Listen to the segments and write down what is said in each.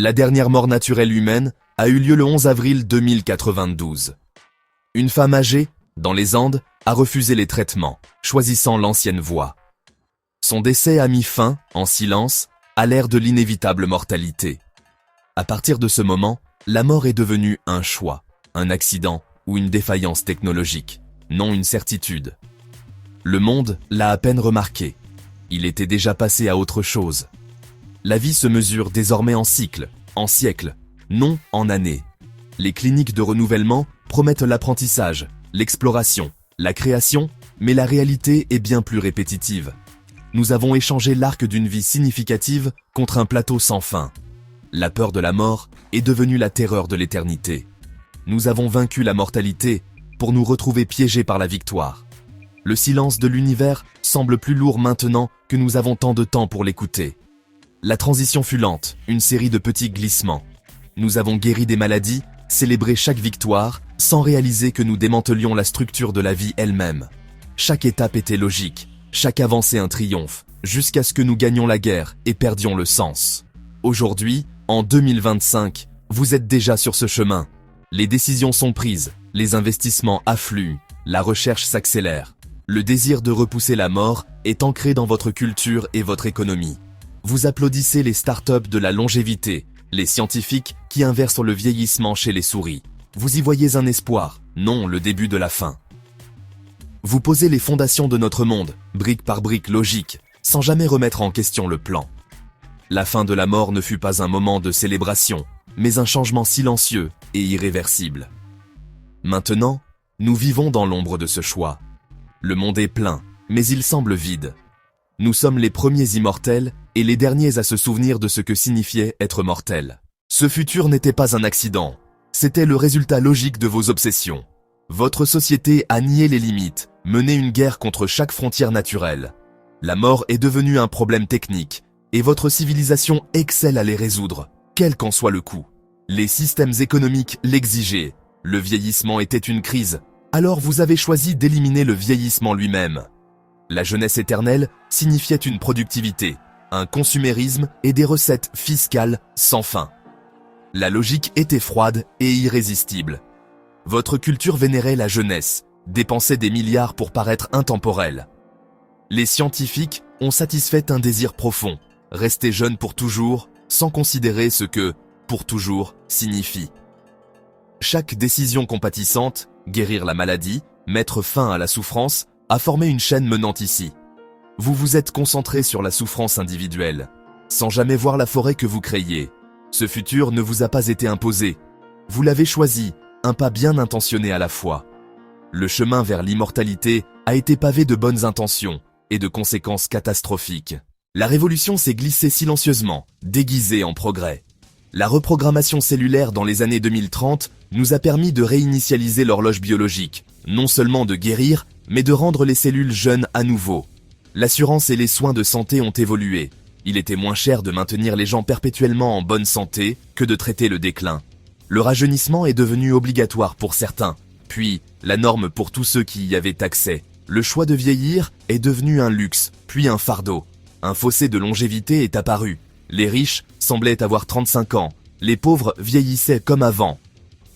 La dernière mort naturelle humaine a eu lieu le 11 avril 2092. Une femme âgée, dans les Andes, a refusé les traitements, choisissant l'ancienne voie. Son décès a mis fin, en silence, à l'ère de l'inévitable mortalité. À partir de ce moment, la mort est devenue un choix, un accident ou une défaillance technologique, non une certitude. Le monde l'a à peine remarqué. Il était déjà passé à autre chose. La vie se mesure désormais en cycles, en siècles, non en années. Les cliniques de renouvellement promettent l'apprentissage, l'exploration, la création, mais la réalité est bien plus répétitive. Nous avons échangé l'arc d'une vie significative contre un plateau sans fin. La peur de la mort est devenue la terreur de l'éternité. Nous avons vaincu la mortalité pour nous retrouver piégés par la victoire. Le silence de l'univers semble plus lourd maintenant que nous avons tant de temps pour l'écouter. La transition fut lente, une série de petits glissements. Nous avons guéri des maladies, célébré chaque victoire, sans réaliser que nous démantelions la structure de la vie elle-même. Chaque étape était logique, chaque avancée un triomphe, jusqu'à ce que nous gagnions la guerre et perdions le sens. Aujourd'hui, en 2025, vous êtes déjà sur ce chemin. Les décisions sont prises, les investissements affluent, la recherche s'accélère. Le désir de repousser la mort est ancré dans votre culture et votre économie. Vous applaudissez les startups de la longévité, les scientifiques qui inversent le vieillissement chez les souris. Vous y voyez un espoir, non le début de la fin. Vous posez les fondations de notre monde, brique par brique logique, sans jamais remettre en question le plan. La fin de la mort ne fut pas un moment de célébration, mais un changement silencieux et irréversible. Maintenant, nous vivons dans l'ombre de ce choix. Le monde est plein, mais il semble vide. Nous sommes les premiers immortels et les derniers à se souvenir de ce que signifiait être mortel. Ce futur n'était pas un accident, c'était le résultat logique de vos obsessions. Votre société a nié les limites, mené une guerre contre chaque frontière naturelle. La mort est devenue un problème technique, et votre civilisation excelle à les résoudre, quel qu'en soit le coût. Les systèmes économiques l'exigeaient, le vieillissement était une crise, alors vous avez choisi d'éliminer le vieillissement lui-même. La jeunesse éternelle signifiait une productivité, un consumérisme et des recettes fiscales sans fin. La logique était froide et irrésistible. Votre culture vénérait la jeunesse, dépensait des milliards pour paraître intemporelle. Les scientifiques ont satisfait un désir profond, rester jeune pour toujours, sans considérer ce que « pour toujours » signifie. Chaque décision compatissante, guérir la maladie, mettre fin à la souffrance, a formé une chaîne menant ici. Vous vous êtes concentré sur la souffrance individuelle, sans jamais voir la forêt que vous créiez. Ce futur ne vous a pas été imposé. Vous l'avez choisi, un pas bien intentionné à la fois. Le chemin vers l'immortalité a été pavé de bonnes intentions et de conséquences catastrophiques. La révolution s'est glissée silencieusement, déguisée en progrès. La reprogrammation cellulaire dans les années 2030 nous a permis de réinitialiser l'horloge biologique, non seulement de guérir, mais de rendre les cellules jeunes à nouveau. L'assurance et les soins de santé ont évolué. Il était moins cher de maintenir les gens perpétuellement en bonne santé que de traiter le déclin. Le rajeunissement est devenu obligatoire pour certains, puis la norme pour tous ceux qui y avaient accès. Le choix de vieillir est devenu un luxe, puis un fardeau. Un fossé de longévité est apparu. Les riches semblaient avoir 35 ans, les pauvres vieillissaient comme avant.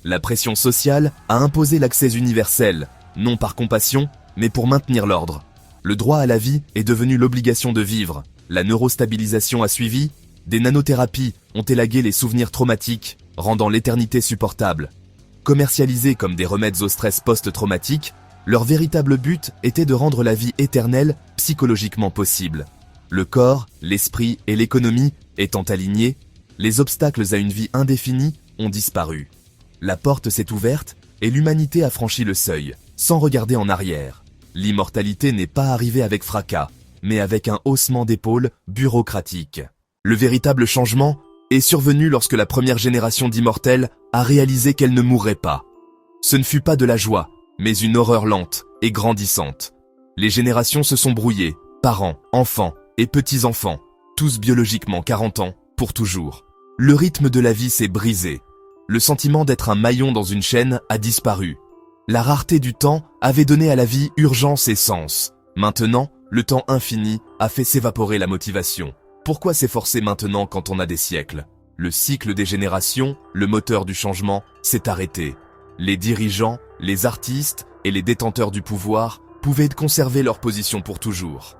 La pression sociale a imposé l'accès universel, non par compassion, mais pour maintenir l'ordre. Le droit à la vie est devenu l'obligation de vivre. La neurostabilisation a suivi, des nanothérapies ont élagué les souvenirs traumatiques, rendant l'éternité supportable. Commercialisés comme des remèdes au stress post-traumatique, leur véritable but était de rendre la vie éternelle psychologiquement possible. Le corps, l'esprit et l'économie étant alignés, les obstacles à une vie indéfinie ont disparu. La porte s'est ouverte et l'humanité a franchi le seuil, sans regarder en arrière. L'immortalité n'est pas arrivée avec fracas, mais avec un haussement d'épaules bureaucratique. Le véritable changement est survenu lorsque la première génération d'immortels a réalisé qu'elle ne mourrait pas. Ce ne fut pas de la joie, mais une horreur lente et grandissante. Les générations se sont brouillées, parents, enfants et petits-enfants, tous biologiquement 40 ans, pour toujours. Le rythme de la vie s'est brisé. Le sentiment d'être un maillon dans une chaîne a disparu. La rareté du temps avait donné à la vie urgence et sens. Maintenant, le temps infini a fait s'évaporer la motivation. Pourquoi s'efforcer maintenant quand on a des siècles ? Le cycle des générations, le moteur du changement, s'est arrêté. Les dirigeants, les artistes et les détenteurs du pouvoir pouvaient conserver leur position pour toujours.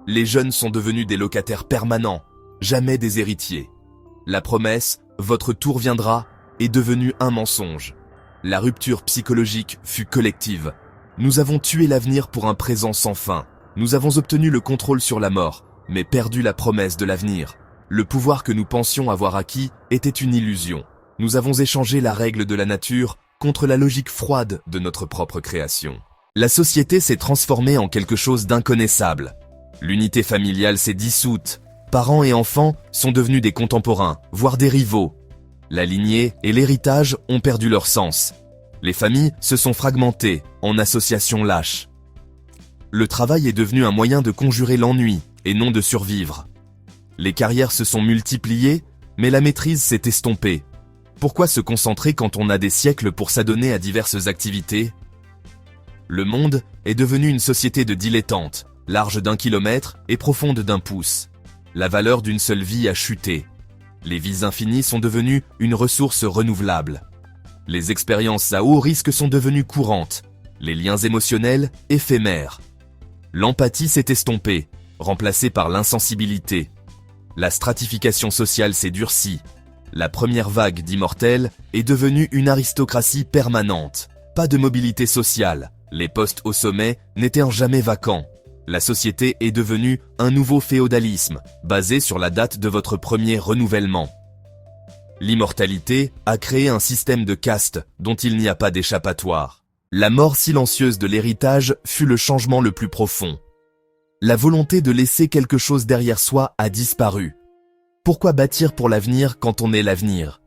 Les jeunes sont devenus des locataires permanents, jamais des héritiers. La promesse « votre tour viendra » est devenue un mensonge. La rupture psychologique fut collective. Nous avons tué l'avenir pour un présent sans fin. Nous avons obtenu le contrôle sur la mort, mais perdu la promesse de l'avenir. Le pouvoir que nous pensions avoir acquis était une illusion. Nous avons échangé la règle de la nature contre la logique froide de notre propre création. La société s'est transformée en quelque chose d'inconnaissable. L'unité familiale s'est dissoute. Parents et enfants sont devenus des contemporains, voire des rivaux. La lignée et l'héritage ont perdu leur sens. Les familles se sont fragmentées en associations lâches. Le travail est devenu un moyen de conjurer l'ennui et non de survivre. Les carrières se sont multipliées, mais la maîtrise s'est estompée. Pourquoi se concentrer quand on a des siècles pour s'adonner à diverses activités? Le monde est devenu une société de dilettantes, large d'1 kilomètre et profonde d'1 pouce. La valeur d'une seule vie a chuté. Les vies infinies sont devenues une ressource renouvelable. Les expériences à haut risque sont devenues courantes, les liens émotionnels éphémères. L'empathie s'est estompée, remplacée par l'insensibilité. La stratification sociale s'est durcie. La première vague d'immortels est devenue une aristocratie permanente. Pas de mobilité sociale, les postes au sommet n'étaient jamais vacants. La société est devenue un nouveau féodalisme, basé sur la date de votre premier renouvellement. L'immortalité a créé un système de caste dont il n'y a pas d'échappatoire. La mort silencieuse de l'héritage fut le changement le plus profond. La volonté de laisser quelque chose derrière soi a disparu. Pourquoi bâtir pour l'avenir quand on est l'avenir?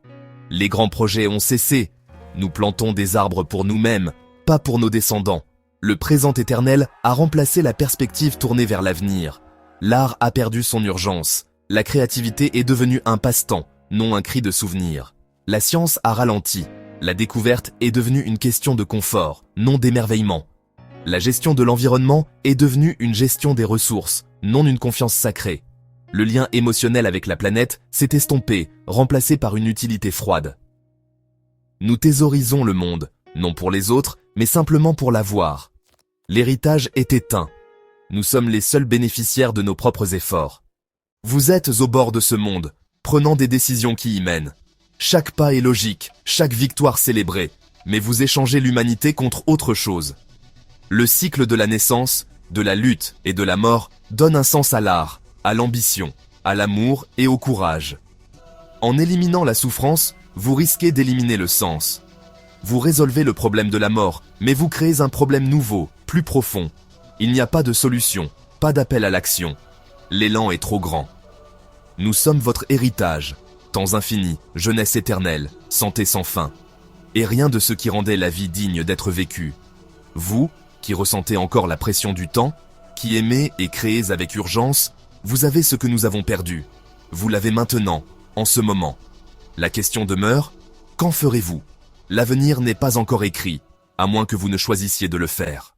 Les grands projets ont cessé. Nous plantons des arbres pour nous-mêmes, pas pour nos descendants. Le présent éternel a remplacé la perspective tournée vers l'avenir. L'art a perdu son urgence. La créativité est devenue un passe-temps, non un cri de souvenir. La science a ralenti. La découverte est devenue une question de confort, non d'émerveillement. La gestion de l'environnement est devenue une gestion des ressources, non une confiance sacrée. Le lien émotionnel avec la planète s'est estompé, remplacé par une utilité froide. Nous thésaurisons le monde, non pour les autres, mais simplement pour l'avoir. L'héritage est éteint. Nous sommes les seuls bénéficiaires de nos propres efforts. Vous êtes au bord de ce monde, prenant des décisions qui y mènent. Chaque pas est logique, chaque victoire célébrée, mais vous échangez l'humanité contre autre chose. Le cycle de la naissance, de la lutte et de la mort donne un sens à l'art, à l'ambition, à l'amour et au courage. En éliminant la souffrance, vous risquez d'éliminer le sens. Vous résolvez le problème de la mort, mais vous créez un problème nouveau, plus profond. Il n'y a pas de solution, pas d'appel à l'action. L'élan est trop grand. Nous sommes votre héritage, temps infini, jeunesse éternelle, santé sans fin. Et rien de ce qui rendait la vie digne d'être vécue. Vous, qui ressentez encore la pression du temps, qui aimez et créez avec urgence, vous avez ce que nous avons perdu. Vous l'avez maintenant, en ce moment. La question demeure, qu'en ferez-vous? L'avenir n'est pas encore écrit, à moins que vous ne choisissiez de le faire.